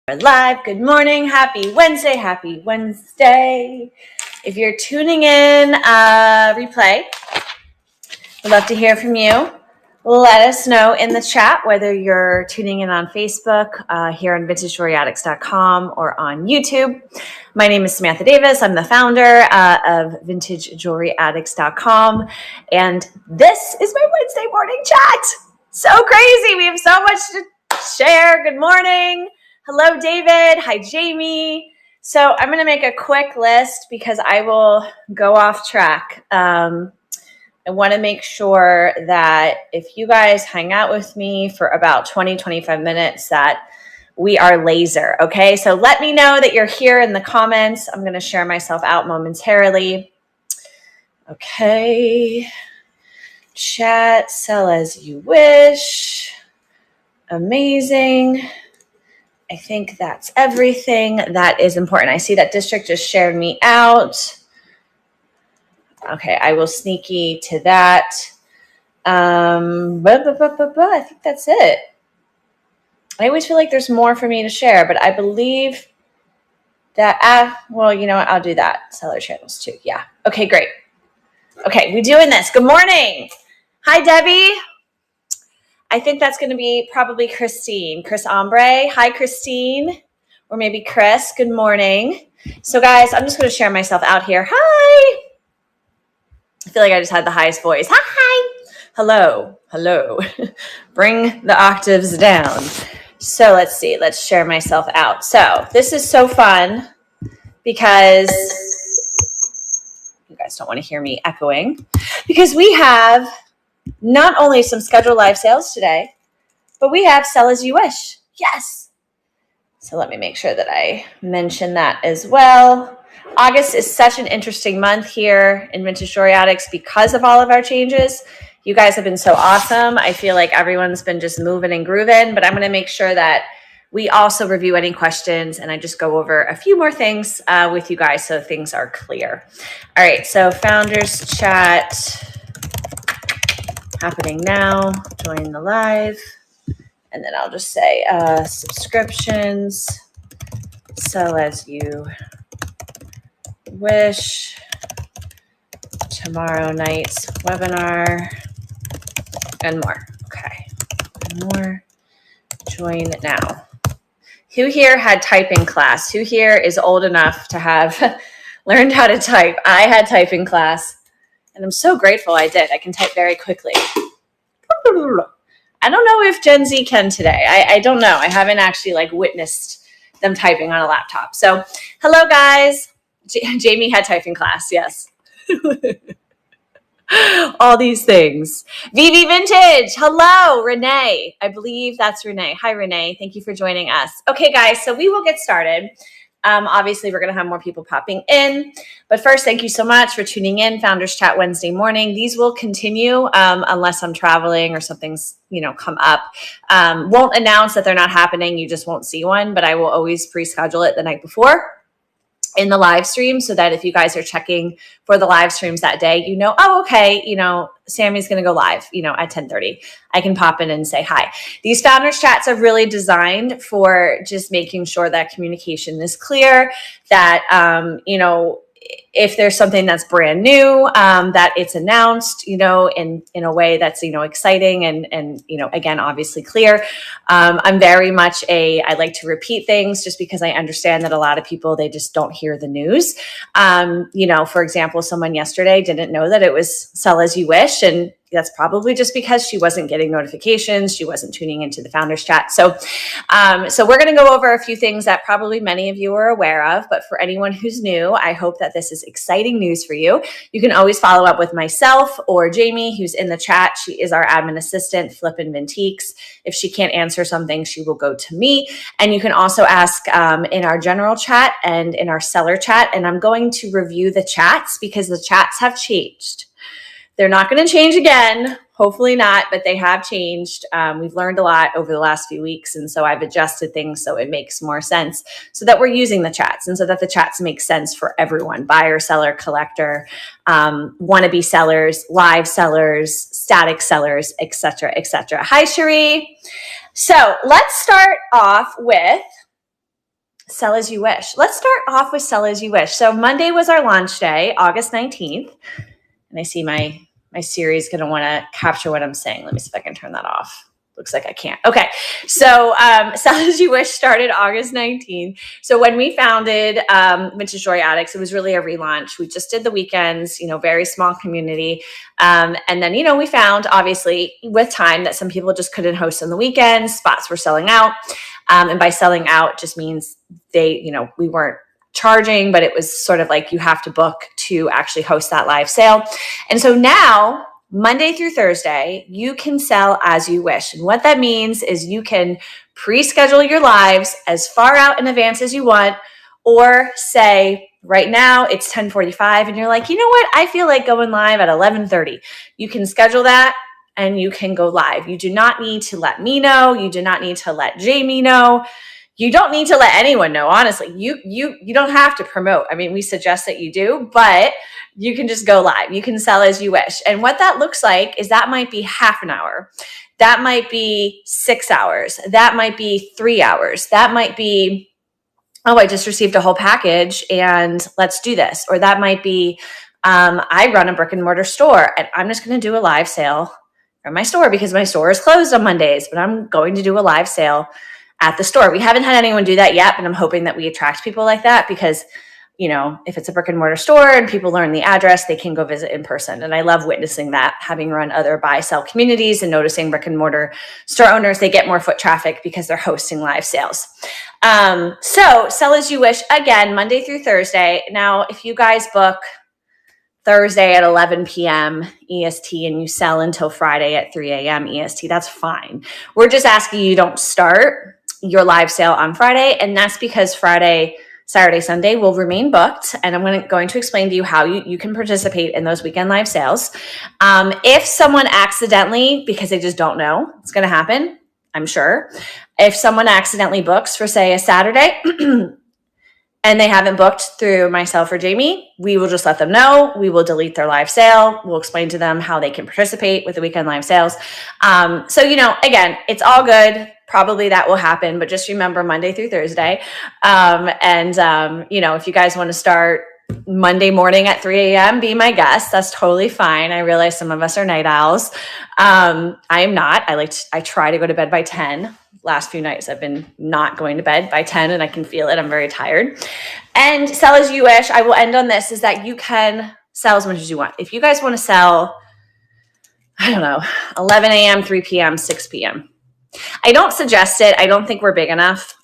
We're live. Good morning. Happy Wednesday. Happy Wednesday. If you're tuning in replay, we'd love to hear from you. Let us know in the chat whether you're tuning in on Facebook, here on VintageJewelryAddicts.com or on YouTube. My name is Samantha Davis. I'm the founder of VintageJewelryAddicts.com. And this is my Wednesday morning chat. So crazy. We have so much to share. Good morning. Hello, David. Hi, Jamie. So I'm going to make a quick list because I will go off track. I want to make sure that if you guys hang out with me for about 20, 25 minutes, that we are laser, okay? So let me know that you're here in the comments. I'm going to share myself out momentarily. Okay. Chat, sell as you wish. Amazing. I think that's everything that is important. I see that District just shared me out. Okay, I will sneaky to that. I think that's it. I always feel like there's more for me to share, but I believe that, well, you know what? I'll do that. Seller channels too. Yeah. Okay, great. Okay, we're doing this. Good morning. Hi, Debbie. I think that's going to be probably Christine. Chris Ombre. Hi, Christine. Or maybe Chris. Good morning. So, guys, I'm just going to share myself out here. Hi. I feel like I just had the highest voice. Hi. Hello. Hello. Bring the octaves down. So let's see. Let's share myself out. So this is so fun because you guys don't want to hear me echoing, because we have not only some scheduled live sales today, but we have sell as you wish. Yes. So let me make sure that I mention that as well. August is such an interesting month here in Vintage Jewelry Addicts because of all of our changes. You guys have been so awesome. I feel like everyone's been just moving and grooving, but I'm going to make sure that we also review any questions and I just go over a few more things with you guys so things are clear. All right, so founders chat happening now. Join the live. And then I'll just say subscriptions, sell as you wish, tomorrow night's webinar, and more. Okay, and more. Join now. Who here had typing class? Who here is old enough to have learned how to type? I had typing class, and I'm so grateful I did. I can type very quickly. I don't know if Gen Z can today. I don't know. I haven't actually witnessed them typing on a laptop. So hello, guys. Jamie had typing class, yes. All these things. VV Vintage, hello, Renee. I believe that's Renee. Hi, Renee. Thank you for joining us. Okay, guys, so we will get started. Obviously, we're going to have more people popping in. But first, thank you so much for tuning in. Founders Chat Wednesday morning. These will continue unless I'm traveling or something's come up. Won't announce that they're not happening. You just won't see one. But I will always pre-schedule it the night before in the live stream, so that if you guys are checking for the live streams that day, oh, okay, Sammy's going to go live, at 10:30. I can pop in and say hi. These founders chats are really designed for just making sure that communication is clear, that, if there's something that's brand new, that it's announced, in a way that's, exciting and, again, obviously clear. I'm very much I like to repeat things just because I understand that a lot of people, they just don't hear the news. For example, someone yesterday didn't know that it was sell as you wish. And that's probably just because she wasn't getting notifications. She wasn't tuning into the founders chat. So we're going to go over a few things that probably many of you are aware of, but for anyone who's new, I hope that this is exciting news for you. You can always follow up with myself or Jamie, who's in the chat. She is our admin assistant, Flippin' Vintiques. If she can't answer something, she will go to me. And you can also ask in our general chat and in our seller chat. And I'm going to review the chats because the chats have changed. They're not going to change again, hopefully not, but they have changed. We've learned a lot over the last few weeks, and so I've adjusted things so it makes more sense, so that we're using the chats and so that the chats make sense for everyone: buyer, seller, collector, wannabe sellers, live sellers, static sellers, etc., etc. Hi, Cherie. So let's start off with Sell as you wish. Let's start off with sell as you wish. So Monday was our launch day, August 19th. And I see my Siri is going to want to capture what I'm saying. Let me see if I can turn that off. Looks like I can't. Okay. So Sell As You Wish started August 19th. So when we founded Vintage Jewelry Addicts, it was really a relaunch. We just did the weekends, very small community. And then, we found obviously with time that some people just couldn't host on the weekends. Spots were selling out. And by selling out just means we weren't charging, but it was sort of like you have to book to actually host that live sale. And so now, Monday through Thursday, you can sell as you wish. And what that means is you can pre-schedule your lives as far out in advance as you want, or say right now it's 10:45 and you're like, you know what? I feel like going live at 11:30. You can schedule that and you can go live. You do not need to let me know. You do not need to let Jamie know. You don't need to let anyone know, honestly. You don't have to promote. I mean, we suggest that you do, but you can just go live. You can sell as you wish. And what that looks like is that might be half an hour. That might be 6 hours. That might be 3 hours. That might be, oh, I just received a whole package and let's do this. Or that might be, I run a brick and mortar store and I'm just going to do a live sale from my store because my store is closed on Mondays, but I'm going to do a live sale at the store. We haven't had anyone do that yet, but I'm hoping that we attract people like that because, if it's a brick and mortar store and people learn the address, they can go visit in person. And I love witnessing that, having run other buy-sell communities and noticing brick and mortar store owners, they get more foot traffic because they're hosting live sales. So sell as you wish, again, Monday through Thursday. Now, if you guys book Thursday at 11 p.m. EST and you sell until Friday at 3 a.m. EST, that's fine. We're just asking you don't start your live sale on Friday, and that's because Friday, Saturday, Sunday will remain booked, and I'm going to explain to you how you can participate in those weekend live sales. If someone accidentally, because they just don't know, it's going to happen, I'm sure. If someone accidentally books for, say, a Saturday, and they haven't booked through myself or Jamie, we will just let them know. We will delete their live sale. We'll explain to them how they can participate with the weekend live sales. So, again, it's all good. Probably that will happen, but just remember Monday through Thursday. If you guys want to start Monday morning at 3 a.m., be my guest. That's totally fine. I realize some of us are night owls. I am not. I try to go to bed by 10. Last few nights I've been not going to bed by 10 and I can feel it. I'm very tired. And sell as you wish. I will end on this, is that you can sell as much as you want. If you guys want to sell, 11 a.m., 3 p.m., 6 p.m. I don't suggest it. I don't think we're big enough.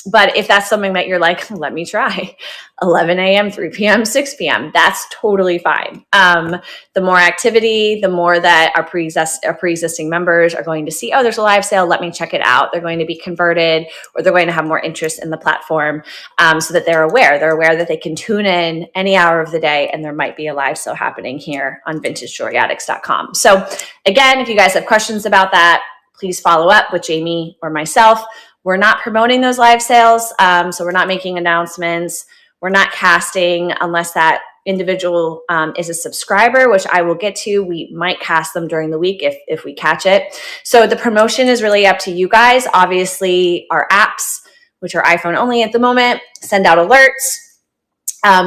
But if that's something that you're like, let me try 11 a.m., 3 p.m., 6 p.m., that's totally fine. The more activity, the more that our pre-existing members are going to see, oh, there's a live sale, let me check it out. They're going to be converted, or they're going to have more interest in the platform, so that they're aware. They're aware that they can tune in any hour of the day and there might be a live sale happening here on VintageJewelryAddicts.com. So again, if you guys have questions about that, please follow up with Jamie or myself. We're not promoting those live sales, so we're not making announcements. We're not casting unless that individual is a subscriber, which I will get to. We might cast them during the week if we catch it. So the promotion is really up to you guys. Obviously, our apps, which are iPhone only at the moment, send out alerts.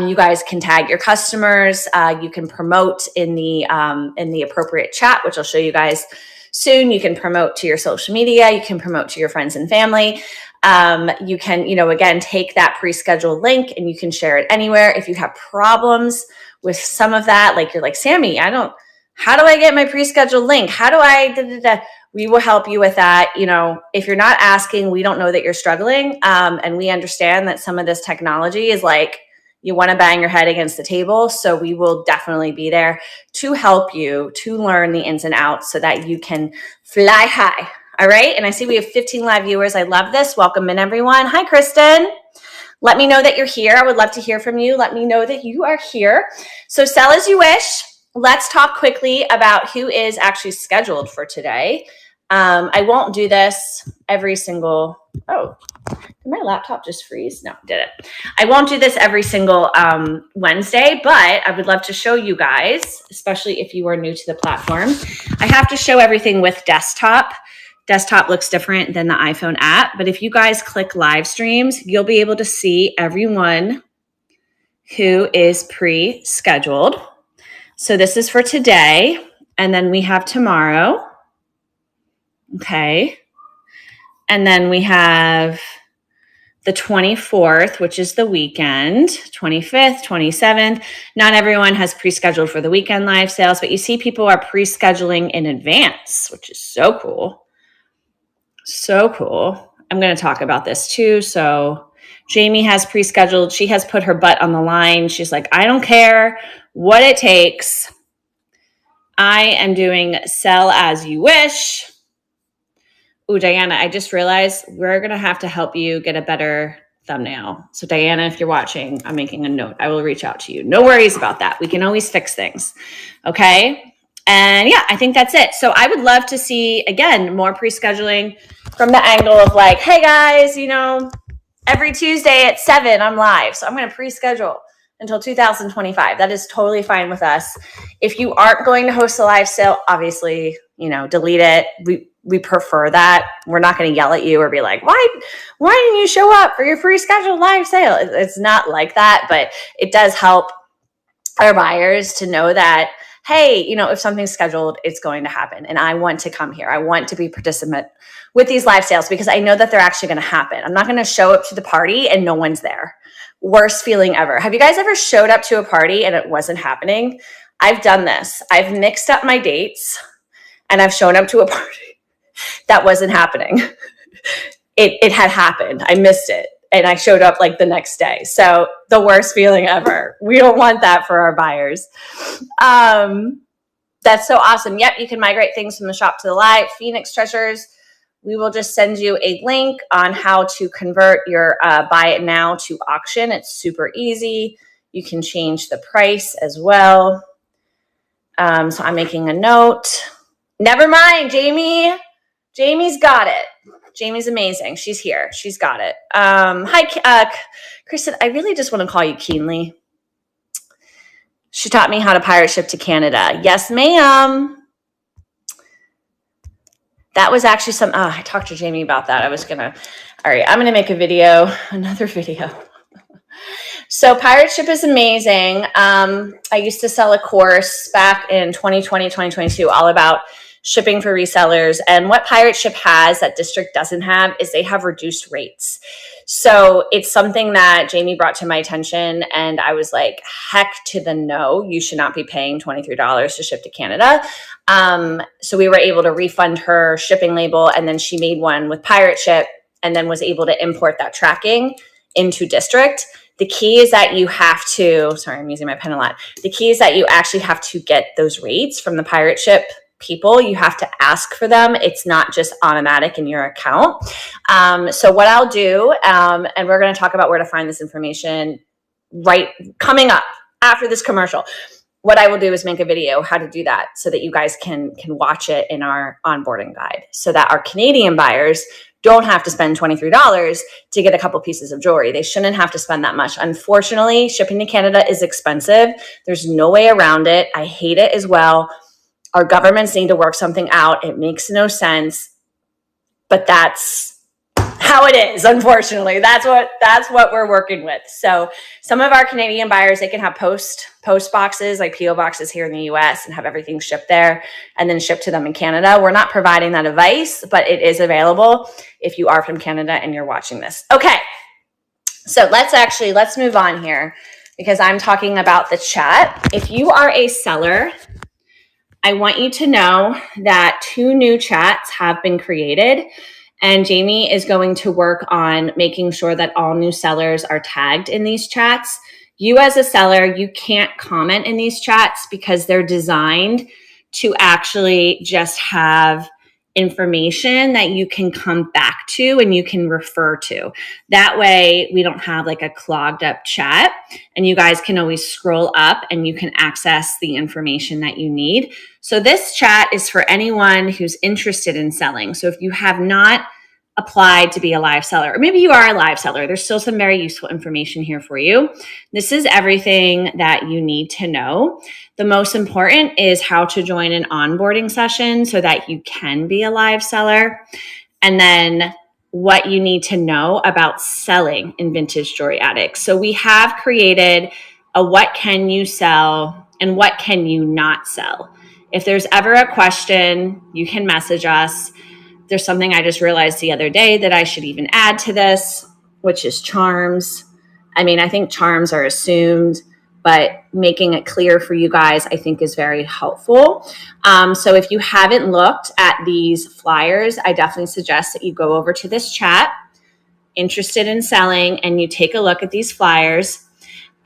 You guys can tag your customers. You can promote in the appropriate chat, which I'll show you guys soon. You can promote to your social media. You can promote to your friends and family. You can, again, take that pre-scheduled link and you can share it anywhere. If you have problems with some of that, like you're like, Sammy, how do I get my pre-scheduled link? How do I, we will help you with that. If you're not asking, we don't know that you're struggling. And we understand that some of this technology is like, you want to bang your head against the table. So we will definitely be there to help you to learn the ins and outs so that you can fly high. All right. And I see we have 15 live viewers. I love this. Welcome in, everyone. Hi, Kristen. Let me know that you're here. I would love to hear from you. Let me know that you are here. So sell as you wish. Let's talk quickly about who is actually scheduled for today. I won't do this every single, did my laptop just freeze? No, it didn't. I won't do this every single Wednesday, but I would love to show you guys, especially if you are new to the platform. I have to show everything with desktop Desktop looks different than the iPhone app, but if you guys click live streams, you'll be able to see everyone who is pre-scheduled. So this is for today, and then we have tomorrow. Okay. And then we have the 24th, which is the weekend, 25th, 27th. Not everyone has pre-scheduled for the weekend live sales, but you see people are pre-scheduling in advance, which is so cool. So cool. I'm going to talk about this too. So Jamie has pre-scheduled. She has put her butt on the line. She's like, I don't care what it takes. I am doing sell as you wish. Ooh, Diana, I just realized we're going to have to help you get a better thumbnail. So Diana, if you're watching, I'm making a note. I will reach out to you. No worries about that. We can always fix things. Okay. And yeah, I think that's it. So I would love to see, again, more pre-scheduling from the angle of like, hey guys, you know, every Tuesday at 7, I'm live. So I'm going to pre-schedule until 2025. That is totally fine with us. If you aren't going to host a live sale, obviously, you know, delete it. We prefer that. We're not going to yell at you or be like, why didn't you show up for your pre-scheduled live sale? It's not like that, but it does help our buyers to know that, hey, you know, if something's scheduled, it's going to happen. And I want to come here. I want to be a participant with these live sales because I know that they're actually going to happen. I'm not going to show up to the party and no one's there. Worst feeling ever. Have you guys ever showed up to a party and it wasn't happening? I've done this. I've mixed up my dates and I've shown up to a party that wasn't happening. It had happened. I missed it. And I showed up like the next day. So the worst feeling ever. We don't want that for our buyers. That's so awesome. Yep, you can migrate things from the shop to the live. Phoenix Treasures, we will just send you a link on how to convert your buy it now to auction. It's super easy. You can change the price as well. So I'm making a note. Never mind, Jamie. Jamie's got it. Jamie's amazing. She's here. She's got it. Hi, Kristen. I really just want to call you Keenly. She taught me how to pirate ship to Canada. Yes, ma'am. That was actually I talked to Jamie about that. All right, I'm going to make a video, another video. So pirate ship is amazing. I used to sell a course back in 2020, 2022, all about shipping for resellers. And what pirate ship has that District doesn't have is they have reduced rates. So it's something that Jamie brought to my attention. And I was like, heck to the no, you should not be paying $23 to ship to Canada. So we were able to refund her shipping label. And then she made one with pirate ship and then was able to import that tracking into District. The key is that you have to, sorry, I'm using my pen a lot. The key is that you actually have to get those rates from the pirate ship people. You have to ask for them. It's not just automatic in your account. So what I'll do, and we're going to talk about where to find this information right coming up after this commercial. What I will do is make a video how to do that so that you guys can watch it in our onboarding guide so that our Canadian buyers don't have to spend $23 to get a couple pieces of jewelry. They shouldn't have to spend that much. Unfortunately, shipping to Canada is expensive. There's no way around it. I hate it as well. Our governments need to work something out. It makes no sense, but that's how it is. Unfortunately, that's what we're working with. So some of our Canadian buyers, they can have post boxes, like PO boxes here in the US, and have everything shipped there and then shipped to them in Canada. We're not providing that advice, but it is available if you are from Canada and you're watching this. Okay, so let's move on here because I'm talking about the chat. If you are a seller, I want you to know that 2 new chats have been created, and Jamie is going to work on making sure that all new sellers are tagged in these chats. You as a seller, you can't comment in these chats because they're designed to actually just have information that you can come back to and you can refer to. That way we don't have like a clogged up chat, and you guys can always scroll up and you can access the information that you need. So this chat is for anyone who's interested in selling. So if you have not applied to be a live seller, or maybe you are a live seller. There's still some very useful information here for you. This is everything that you need to know. The most important is how to join an onboarding session so that you can be a live seller. And then what you need to know about selling in Vintage Jewelry Addict. So we have created a what can you sell and what can you not sell. If there's ever a question, you can message us. There's something I just realized the other day that I should even add to this, which is charms. I mean, I think charms are assumed, but making it clear for you guys, I think, is very helpful. So if you haven't looked at these flyers, I definitely suggest that you go over to this chat, interested in selling, and you take a look at these flyers.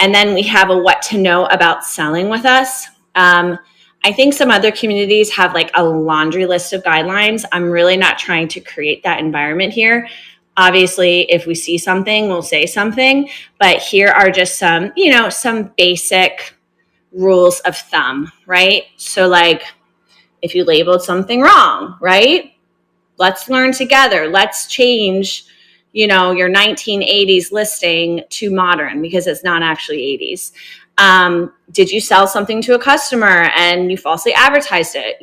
And then we have a what to know about selling with us. I think some other communities have like a laundry list of guidelines. I'm really not trying to create that environment here. Obviously, if we see something, we'll say something, but here are just some, some basic rules of thumb, right? So like if you labeled something wrong, right? Let's learn together. Let's change, your 1980s listing to modern because it's not actually 80s. Did you sell something to a customer and you falsely advertised it?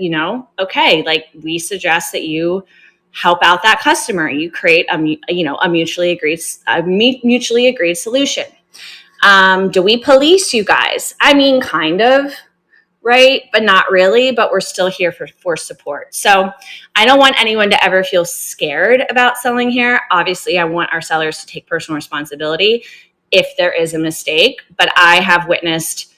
Okay, like we suggest that you help out that customer. You create a mutually agreed solution. Do we police you guys? I mean, kind of, right? But not really, but we're still here for support. So I don't want anyone to ever feel scared about selling here. Obviously, I want our sellers to take personal responsibility if there is a mistake, but I have witnessed,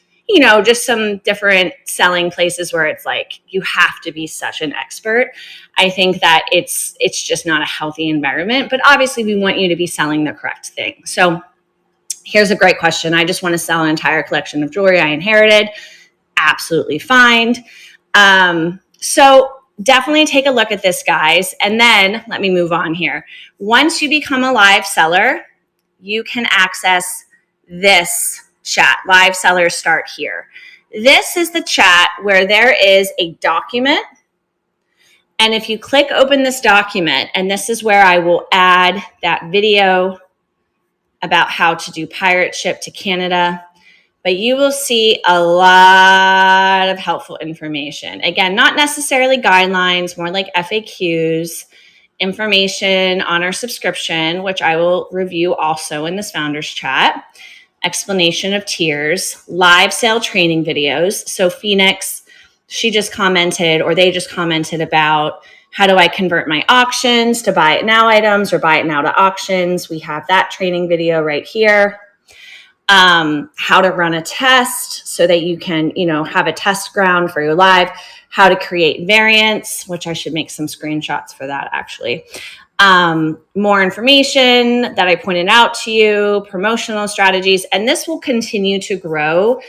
just some different selling places where it's like, you have to be such an expert. I think that it's just not a healthy environment, but obviously we want you to be selling the correct thing. So here's a great question. I just want to sell an entire collection of jewelry I inherited. Absolutely fine. So definitely take a look at this, guys. And then let me move on here. Once you become a live seller, you can access this chat. Live sellers start here. This is the chat where there is a document. And if you click open this document, and this is where I will add that video about how to do pirate ship to Canada, but you will see a lot of helpful information. Again, not necessarily guidelines, more like FAQs, information on our subscription, which I will review also in this founders chat, explanation of tiers, live sale training videos. So Phoenix, she just commented, or they just commented about how do I convert my auctions to buy it now items or buy it now to auctions. We have that training video right here. How to run a test so that you can, have a test ground for your live, how to create variants, which I should make some screenshots for that actually. More information that I pointed out to you, promotional strategies, and this will continue to grow.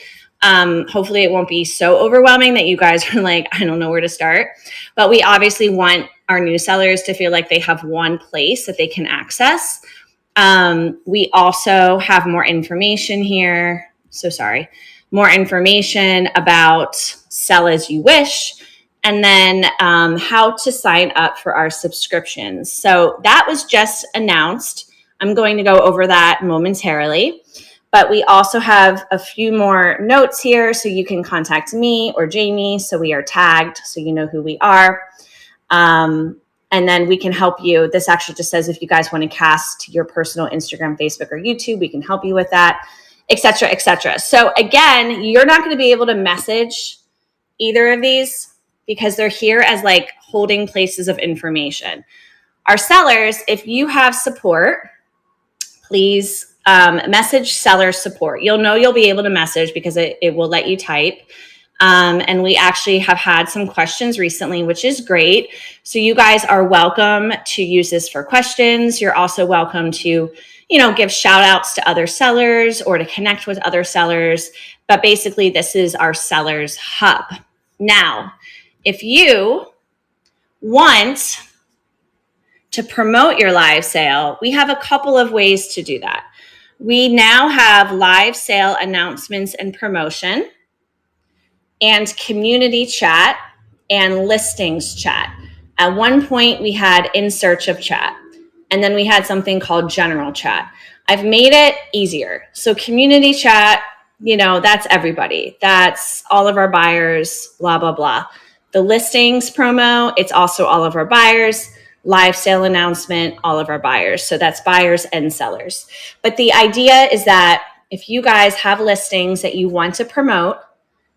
Hopefully it won't be so overwhelming that you guys are like, I don't know where to start, but we obviously want our new sellers to feel like they have one place that they can access. We also have more information here. More information about sell as you wish, and then how to sign up for our subscriptions. So that was just announced. I'm going to go over that momentarily, but we also have a few more notes here so you can contact me or Jamie. So we are tagged so you know who we are. And then we can help you. This actually just says if you guys want to cast your personal Instagram, Facebook, or YouTube, we can help you with that, et cetera, et cetera. So again, you're not going to be able to message either of these because they're here as like holding places of information. Our sellers, if you have support, please message seller support. You'll know you'll be able to message because it will let you type. And we actually have had some questions recently, which is great. So you guys are welcome to use this for questions. You're also welcome to, give shout outs to other sellers or to connect with other sellers. But basically, this is our sellers hub. Now, if you want to promote your live sale, we have a couple of ways to do that. We now have live sale announcements and promotion, and community chat and listings chat. At one point, we had in search of chat. and then we had something called general chat. I've made it easier. So community chat, that's everybody. That's all of our buyers, blah, blah, blah. The listings promo, it's also all of our buyers. Live sale announcement, all of our buyers. So that's buyers and sellers. But the idea is that if you guys have listings that you want to promote,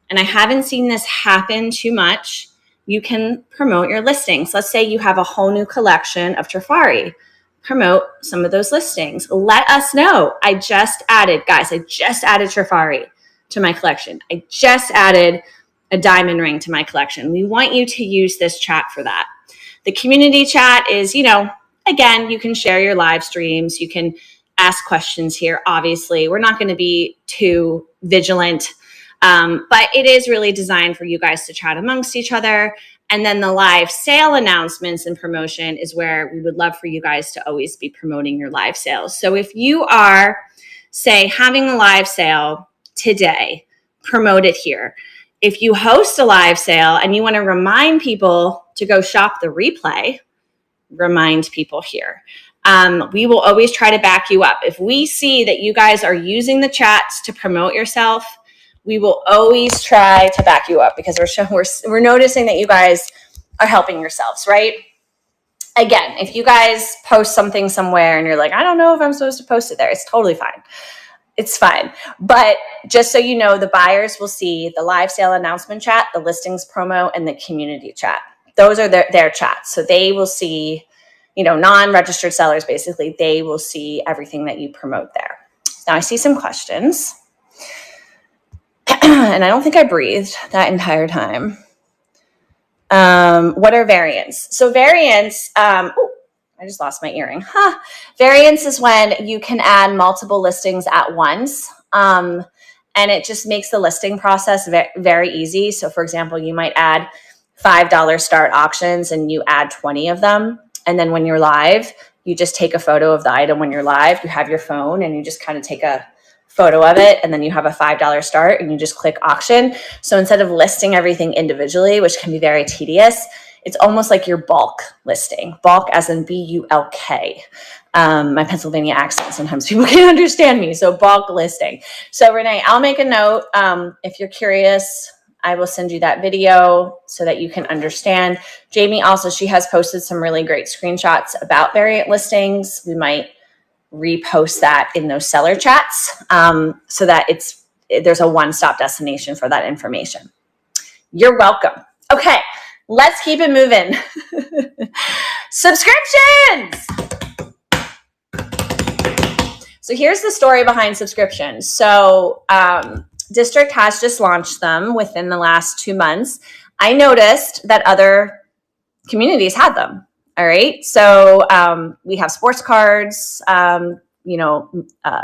and I haven't seen this happen too much, you can promote your listings. Let's say you have a whole new collection of Trifari. Promote some of those listings. Let us know. I just added Trifari to my collection. I just added a diamond ring to my collection. We want you to use this chat for that. The community chat is, again, you can share your live streams. You can ask questions here. Obviously, we're not going to be too vigilant, but it is really designed for you guys to chat amongst each other. And then the live sale announcements and promotion is where we would love for you guys to always be promoting your live sales. So if you are, say, having a live sale today, promote it here. If you host a live sale and you want to remind people to go shop the replay, remind people here. We will always try to back you up. If we see that you guys are using the chats to promote yourself, we will always try to back you up because we're noticing that you guys are helping yourselves, right? Again, if you guys post something somewhere and you're like, I don't know if I'm supposed to post it there, it's totally fine. It's fine. But just so you know, the buyers will see the live sale announcement chat, the listings promo, and the community chat. Those are their chats. So they will see, non-registered sellers, basically, they will see everything that you promote there. Now I see some questions. And I don't think I breathed that entire time. What are variants? So variants, I just lost my earring. Variants is when you can add multiple listings at once. And it just makes the listing process very easy. So for example, you might add $5 start auctions and you add 20 of them. And then when you're live, you just take a photo of the item when you're live. You have your phone and you just kind of take a photo of it, and then you have a $5 start and you just click auction. So instead of listing everything individually, which can be very tedious, it's almost like your bulk listing. Bulk as in B-U-L-K. My Pennsylvania accent, sometimes people can't understand me. So bulk listing. So Renee, I'll make a note. If you're curious, I will send you that video so that you can understand. Jamie also, she has posted some really great screenshots about variant listings. We might repost that in those seller chats so that there's a one-stop destination for that information. You're welcome. Okay, let's keep it moving. Subscriptions. So here's the story behind subscriptions. So District has just launched them within the last 2 months. I noticed that other communities had them. All right. So we have sports cards,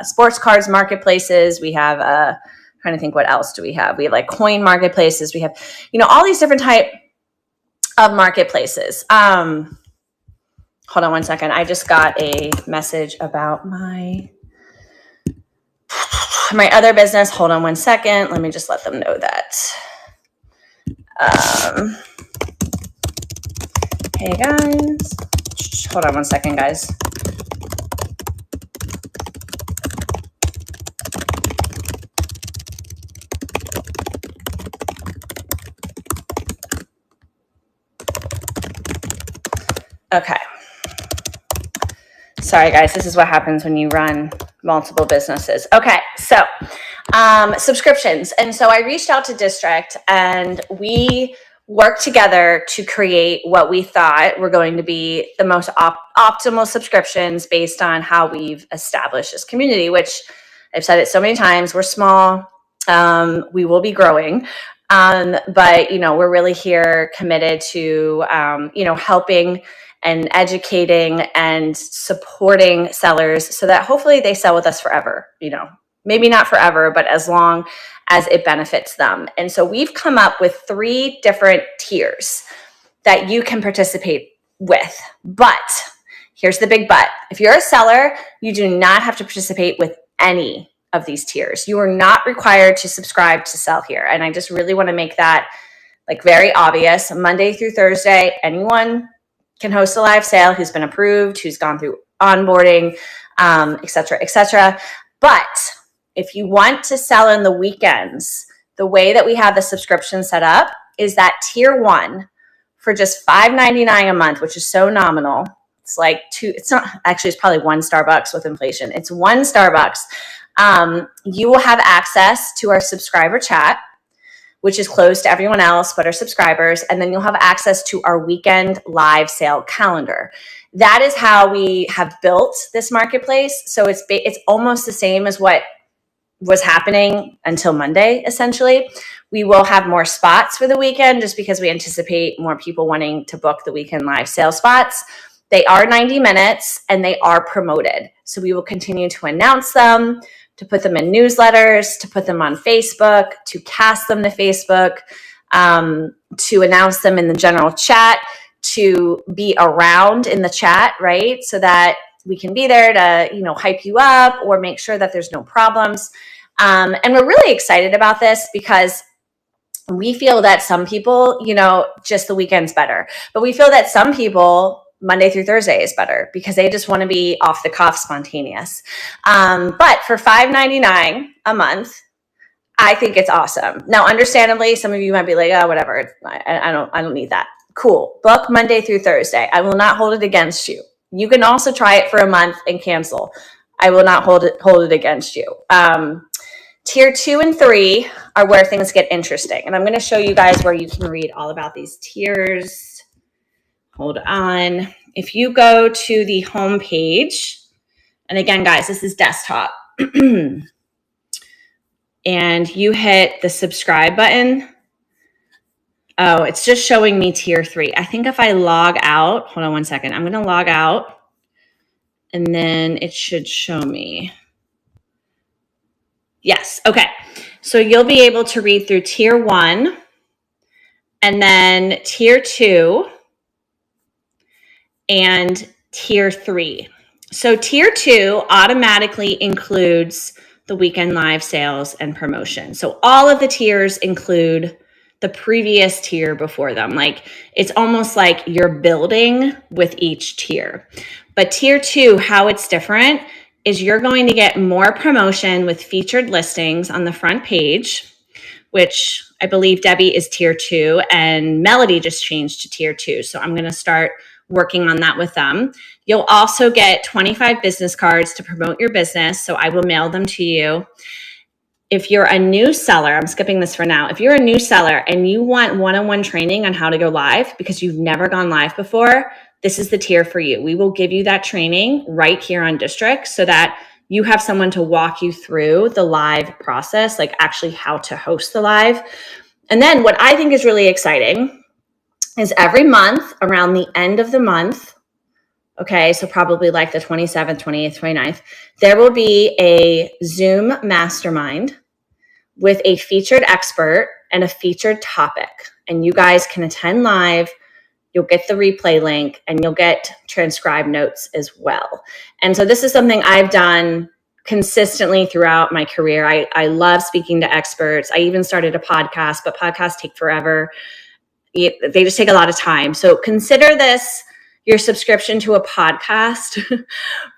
sports cards marketplaces. We have, trying to think what else do we have? We have like coin marketplaces. We have, all these different type of marketplaces. Hold on one second. I just got a message about my other business. Hold on one second. Let me just let them know that. Hey guys, hold on one second, guys. Okay. Sorry, guys. This is what happens when you run multiple businesses. Okay. So subscriptions. And so I reached out to District and we worked together to create what we thought were going to be the most optimal subscriptions based on how we've established this community, which I've said it so many times, we're small, we will be growing, but we're really here committed to, helping and educating and supporting sellers so that hopefully they sell with us forever, maybe not forever, but as long as it benefits them. And so we've come up with 3 different tiers that you can participate with. But here's the big but. If you're a seller, you do not have to participate with any of these tiers. You are not required to subscribe to sell here. And I just really want to make that very obvious. Monday through Thursday, anyone can host a live sale who's been approved, who's gone through onboarding, et cetera, et cetera. But if you want to sell in the weekends, the way that we have the subscription set up is that tier 1 for just $5.99 a month, which is so nominal. It's like it's probably one Starbucks with inflation. It's one Starbucks. You will have access to our subscriber chat, which is closed to everyone else but our subscribers. And then you'll have access to our weekend live sale calendar. That is how we have built this marketplace. So it's almost the same as what was happening until Monday, essentially. We will have more spots for the weekend just because we anticipate more people wanting to book the weekend live sale spots. They are 90 minutes and they are promoted. So we will continue to announce them, to put them in newsletters, to put them on Facebook, to cast them to Facebook, to announce them in the general chat, to be around in the chat, right? So that we can be there to, hype you up or make sure that there's no problems. And we're really excited about this because we feel that some people, just the weekend's better. But we feel that some people, Monday through Thursday is better because they just want to be off the cuff, spontaneous. But for $5.99 a month, I think it's awesome. Now, understandably, some of you might be like, oh, whatever. I don't need that. Cool. Book Monday through Thursday. I will not hold it against you. You can also try it for a month and cancel. I will not hold it against you. Tier 2 and 3 are where things get interesting. And I'm going to show you guys where you can read all about these tiers. Hold on. If you go to the home page, and again, guys, this is desktop, and you hit the subscribe button. Oh, it's just showing me tier 3. I think if I log out, hold on one second. I'm going to log out, and then it should show me. Yes. Okay. So you'll be able to read through tier 1 and then tier 2 and tier 3. So tier 2 automatically includes the weekend live sales and promotion. So all of the tiers include the previous tier before them. Like it's almost like you're building with each tier. But tier 2, how it's different is you're going to get more promotion with featured listings on the front page, which I believe Debbie is tier 2 and Melody just changed to tier 2. So I'm going to start working on that with them. You'll also get 25 business cards to promote your business. So I will mail them to you. If you're a new seller, I'm skipping this for now. If you're a new seller and you want one-on-one training on how to go live because you've never gone live before, this is the tier for you. We will give you that training right here on District so that you have someone to walk you through the live process, like actually how to host the live. And then what I think is really exciting is every month around the end of the month, okay, so probably like the 27th, 28th, 29th, there will be a Zoom mastermind with a featured expert and a featured topic. And you guys can attend live. You'll get the replay link and you'll get transcribed notes as well. And so this is something I've done consistently throughout my career. I love speaking to experts. I even started a podcast, but podcasts take forever. They just take a lot of time. So consider this your subscription to a podcast,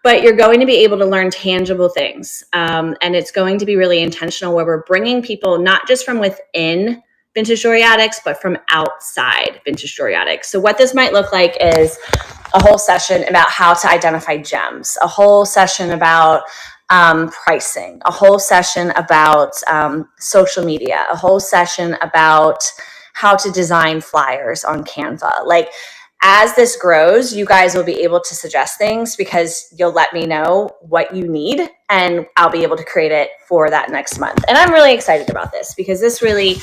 but you're going to be able to learn tangible things. And it's going to be really intentional where we're bringing people not just from within Vintage Jewelry Addicts, but from outside Vintage Jewelry Addicts. So what this might look like is a whole session about how to identify gems, a whole session about pricing, a whole session about social media, a whole session about how to design flyers on Canva. Like as this grows, you guys will be able to suggest things because you'll let me know what you need and I'll be able to create it for that next month. And I'm really excited about this because this really,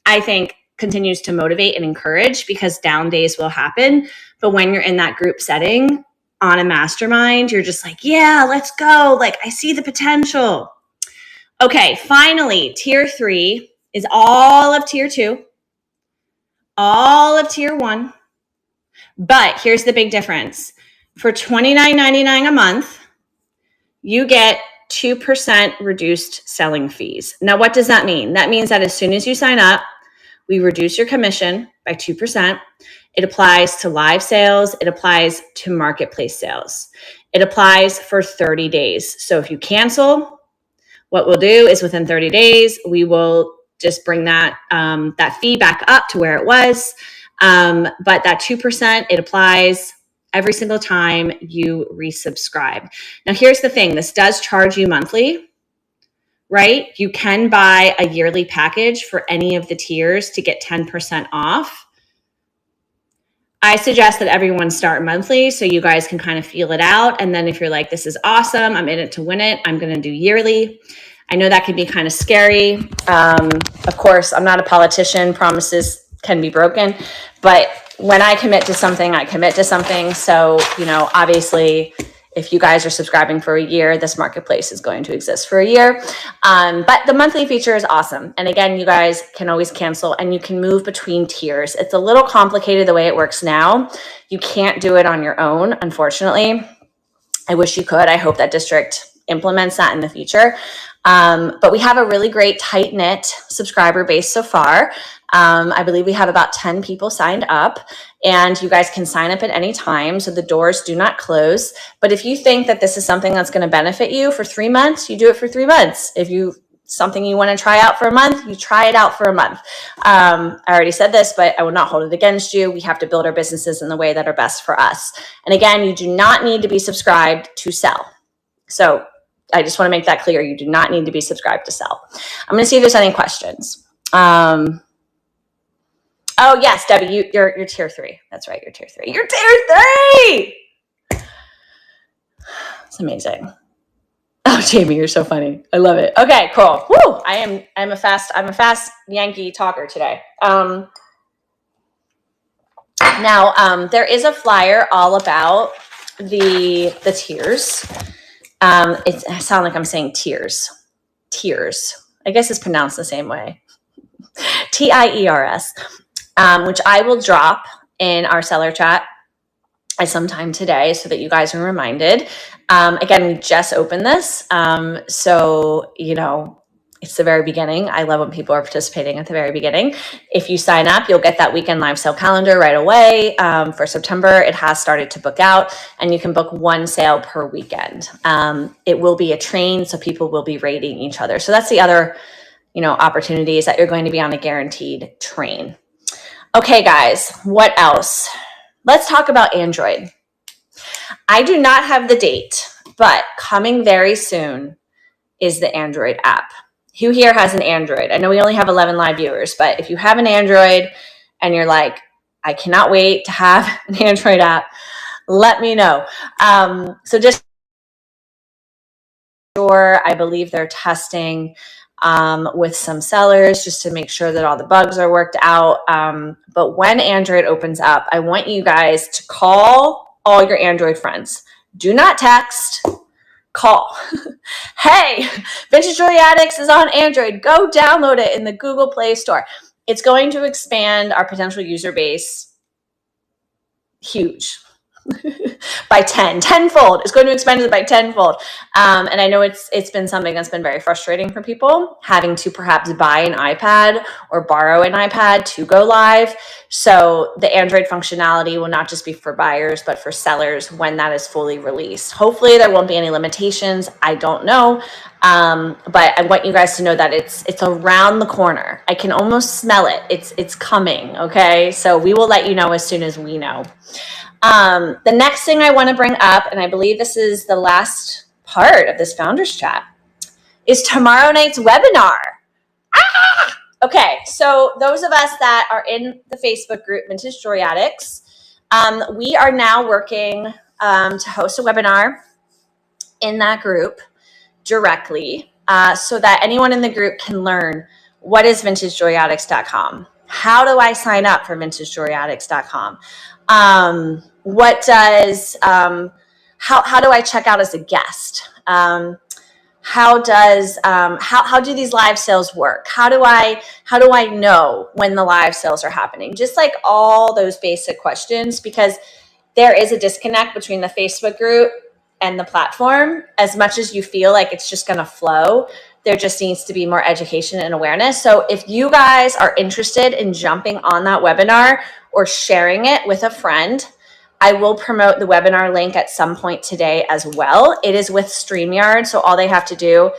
I think, continues to motivate and encourage because down days will happen. But when you're in that group setting on a mastermind, you're just like, yeah, let's go. Like I see the potential. Okay, finally, tier 3 is all of tier 2, all of tier 1. But here's the big difference. For $29.99 a month, you get 2% reduced selling fees. Now, what does that mean? That means that as soon as you sign up, we reduce your commission by 2%. It applies to live sales. It applies to marketplace sales. It applies for 30 days. So if you cancel, what we'll do is within 30 days, we will just bring that fee back up to where it was. But that 2%, it applies every single time you resubscribe. Now, here's the thing. This does charge you monthly, right? You can buy a yearly package for any of the tiers to get 10% off. I suggest that everyone start monthly so you guys can kind of feel it out. And then if you're like, this is awesome, I'm in it to win it, I'm going to do yearly. I know that can be kind of scary. Of course, I'm not a politician. Promises can be broken. But when I commit to something, I commit to something. So, obviously, if you guys are subscribing for a year, this marketplace is going to exist for a year. But the monthly feature is awesome. And again, you guys can always cancel and you can move between tiers. It's a little complicated the way it works now. You can't do it on your own, unfortunately. I wish you could. I hope that district implements that in the future. But we have a really great tight-knit subscriber base so far. I believe we have about 10 people signed up, and you guys can sign up at any time. So the doors do not close. But if you think that this is something that's going to benefit you for 3 months, you do it for 3 months. If something you want to try out for a month, you try it out for a month. I already said this, but I will not hold it against you. We have to build our businesses in the way that are best for us. And again, you do not need to be subscribed to sell. So I just want to make that clear. You do not need to be subscribed to sell. I'm going to see if there's any questions. Oh, yes, Debbie, you're tier 3. That's right, you're tier 3. You're tier 3! It's amazing. Oh, Jamie, you're so funny. I love it. Okay, cool. Woo! I'm a fast Yankee talker today. Now, there is a flyer all about the tiers. I sound like I'm saying tiers. I guess it's pronounced the same way. TIERS, which I will drop in our seller chat at some time today so that you guys are reminded. Again, we just opened this. So, it's the very beginning. I love when people are participating at the very beginning. If you sign up, you'll get that weekend live sale calendar right away. For September, it has started to book out, and you can book 1 sale per weekend. It will be a train, so people will be rating each other. So that's the other, opportunity is that you're going to be on a guaranteed train. Okay, guys, what else? Let's talk about Android. I do not have the date, but coming very soon is the Android app. Who here has an Android? I know we only have 11 live viewers, but if you have an Android and you're like, I cannot wait to have an Android app, let me know. So just sure, I believe they're testing with some sellers just to make sure that all the bugs are worked out. But when Android opens up, I want you guys to call all your Android friends. Do not text. Call. Hey, Vintage Jewelry Addicts is on Android. Go download it in the Google Play Store. It's going to expand our potential user base huge. By tenfold. It's going to expand it by tenfold. And I know it's been something that's been very frustrating for people, having to perhaps buy an iPad or borrow an iPad to go live. So the Android functionality will not just be for buyers, but for sellers when that is fully released. Hopefully there won't be any limitations. I don't know. But I want you guys to know that it's around the corner. I can almost smell it. It's coming. Okay. So we will let you know as soon as we know. The next thing I want to bring up, and I believe this is the last part of this Founders Chat, is tomorrow night's webinar. Okay, so those of us that are in the Facebook group, Vintage Jewelry Addicts, we are now working to host a webinar in that group directly so that anyone in the group can learn what is VintageJewelryAddicts.com. How do I sign up for VintageJewelryAddicts.com? What does, how do I check out as a guest? How do these live sales work? How do I know when the live sales are happening? Just like all those basic questions, because there is a disconnect between the Facebook group and the platform. As much as you feel like it's just going to flow, there just needs to be more education and awareness. So if you guys are interested in jumping on that webinar or sharing it with a friend, I will promote the webinar link at some point today as well. It is with StreamYard, so all they have to do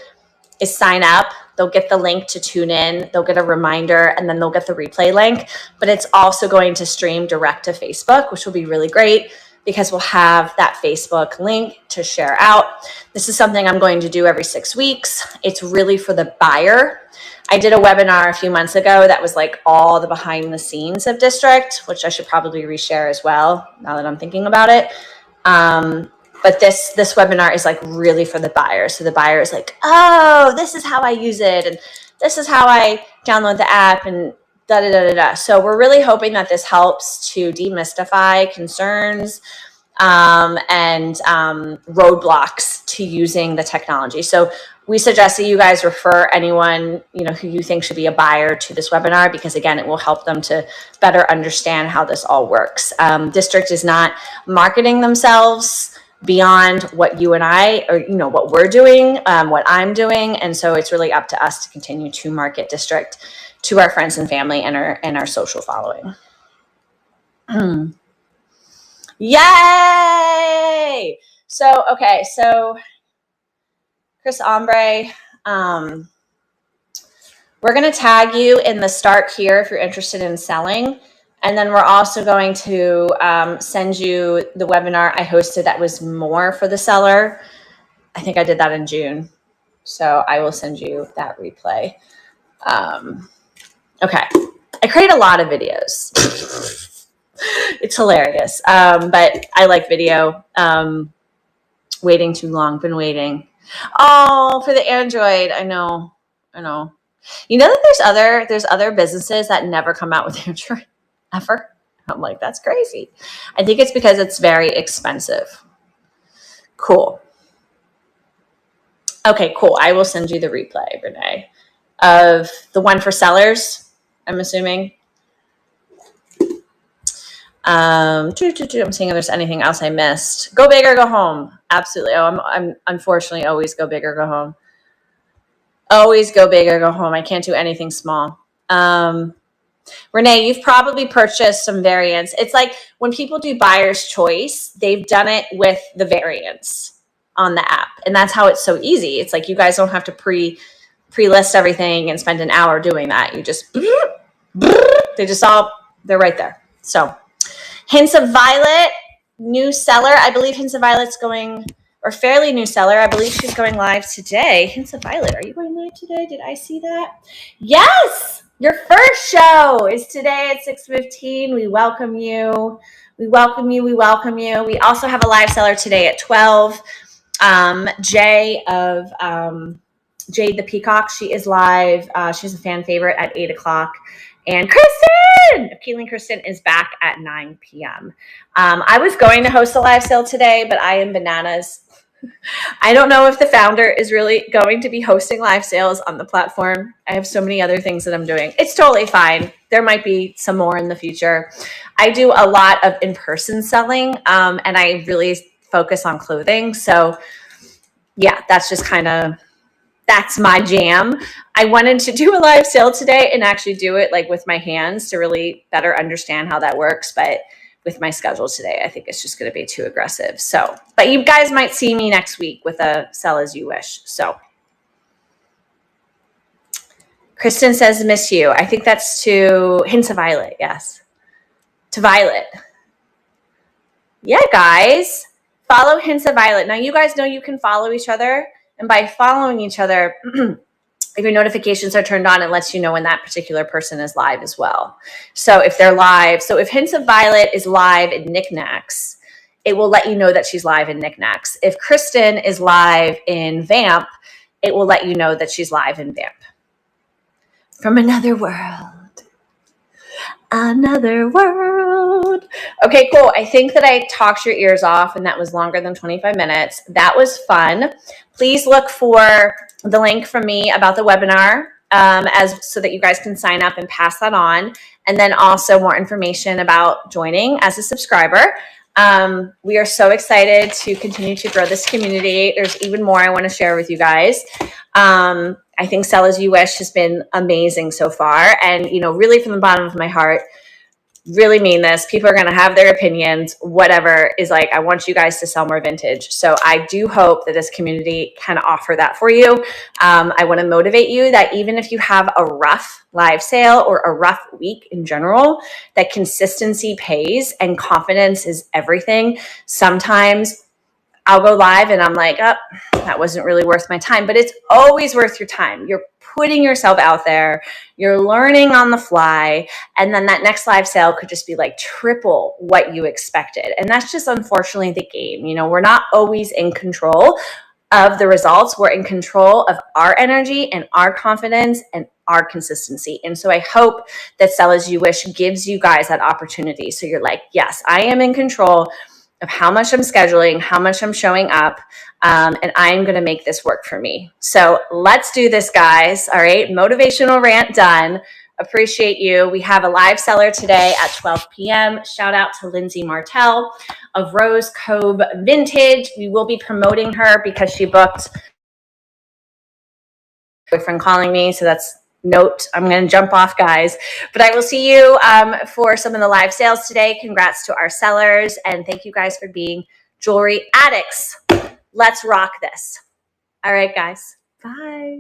is sign up. They'll get the link to tune in. They'll get a reminder, and then they'll get the replay link. But it's also going to stream direct to Facebook, which will be really great because we'll have that Facebook link to share out. This is something I'm going to do every 6 weeks. It's really for the buyer. I did a webinar a few months ago that was like all the behind the scenes of District, which I should probably reshare as well now that I'm thinking about it. But this webinar is like really for the buyer. So the buyer is like, oh, this is how I use it. And this is how I download the app and da, da, da, da, da. So we're really hoping that this helps to demystify concerns and roadblocks to using the technology. So we suggest that you guys refer anyone, who you think should be a buyer to this webinar, because again, it will help them to better understand how this all works. District is not marketing themselves beyond what you and I, or what we're doing, what I'm doing, and so it's really up to us to continue to market District to our friends and family and our social following. Yay! So Chris Ombre, we're going to tag you in the start here if you're interested in selling. And then we're also going to send you the webinar I hosted that was more for the seller. I think I did that in June. So I will send you that replay. Okay. I create a lot of videos. It's hilarious. But I like video. Waiting too long. Been waiting. Oh, for the Android. I know. You know that there's other businesses that never come out with Android ever. I'm like, that's crazy. I think it's because it's very expensive. Cool. Okay, cool. I will send you the replay, Renee, of the one for sellers, I'm assuming. I'm seeing if there's anything else I missed. Go big or go home. Absolutely. Oh, I'm unfortunately always go big or go home. Always go big or go home. I can't do anything small. Renee, you've probably purchased some variants. It's like when people do buyer's choice, they've done it with the variants on the app. And that's how it's so easy. It's like you guys don't have to pre-list everything and spend an hour doing that. You just, they're right there. So Hints of Violet, new seller. I believe Hints of Violet's going, or fairly new seller. I believe she's going live today. Hints of Violet, are you going live today? Did I see that? Yes! Your first show is today at 6:15. We welcome you. We welcome you. We welcome you. We also have a live seller today at 12. Jay of Jade the Peacock. She is live. She's a fan favorite at 8 o'clock. And Kristen, Keeling Kristen, is back at 9 p.m. I was going to host a live sale today, but I am bananas. I don't know if the founder is really going to be hosting live sales on the platform. I have so many other things that I'm doing. It's totally fine. There might be some more in the future. I do a lot of in-person selling, and I really focus on clothing. So yeah, that's my jam. I wanted to do a live sale today and actually do it like with my hands to really better understand how that works. But with my schedule today, I think it's just going to be too aggressive. So, but you guys might see me next week with a sell as you wish. So Kristen says, miss you. I think that's to Hints of Violet. Yes. To Violet. Yeah, guys, follow Hints of Violet. Now you guys know you can follow each other, and by following each other, if your notifications are turned on, it lets you know when that particular person is live as well. So if they're live, so if Hints of Violet is live in Knickknacks, it will let you know that she's live in Knickknacks. If Kristen is live in Vamp, it will let you know that she's live in Vamp. From another world. Another world. Okay, cool. I think that I talked your ears off and that was longer than 25 minutes. That was fun. Please look for the link from me about the webinar so that you guys can sign up and pass that on. And then also more information about joining as a subscriber. We are so excited to continue to grow this community. There's even more I want to share with you guys. I think Sell As You Wish has been amazing so far. And, really from the bottom of my heart, really mean this. People are going to have their opinions, whatever is like, I want you guys to sell more vintage. So I do hope that this community can offer that for you. I want to motivate you that even if you have a rough live sale or a rough week in general, that consistency pays and confidence is everything. Sometimes I'll go live and I'm like, oh, that wasn't really worth my time, but it's always worth your time. You're putting yourself out there, you're learning on the fly, and then that next live sale could just be like triple what you expected. And that's just unfortunately the game. You know, we're not always in control of the results. We're in control of our energy and our confidence and our consistency. And so I hope that Sell As You Wish gives you guys that opportunity. So you're like, yes, I am in control of how much I'm scheduling, how much I'm showing up, and I'm going to make this work for me. So let's do this, guys. All right. Motivational rant done. Appreciate you. We have a live seller today at 12 p.m. Shout out to Lindsay Martell of Rose Cove Vintage. We will be promoting her because she booked boyfriend calling me. So that's note. I'm going to jump off, guys, but I will see you for some of the live sales today. Congrats to our sellers. And thank you guys for being jewelry addicts. Let's rock this. All right, guys. Bye.